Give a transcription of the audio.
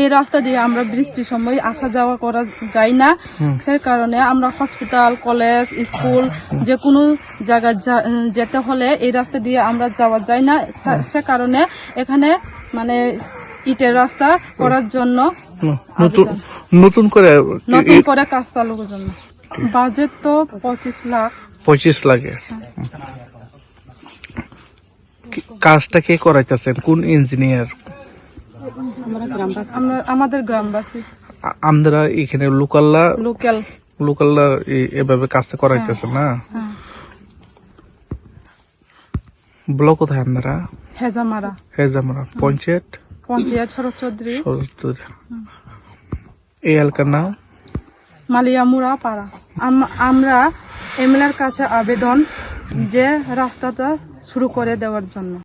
এই রাস্তা দিয়ে আমরা বৃষ্টির সময় আসা যাওয়া করা যায় না, সে কারণে আমরা হসপিটাল, কলেজ, স্কুল যে কোনো জায়গায় যেতে হলে এই রাস্তা দিয়ে আমরা যাওয়া যায় না। সে কারণে এখানে মানে ইটের রাস্তা করার জন্য নতুন করে কাজ চালু করার জন্য বাজেট তো 25 লাখে। কাজটা কে করাইতেছেন, কোন ইঞ্জিনিয়ার? আমাদের গ্রামবাসী, আমরা এখানে লোকালরা এভাবে কাজটা করাইতেছেন না? ব্লক কোথায় আপনারা? হেজামারা পঞ্চায়েত শরৎ চৌধুরী। এই এলাকার নাম মালিয়ামুড়া পাড়া। আমরা এমএলএর কাছে আবেদন যে রাস্তাটা শুরু করে দেওয়ার জন্য।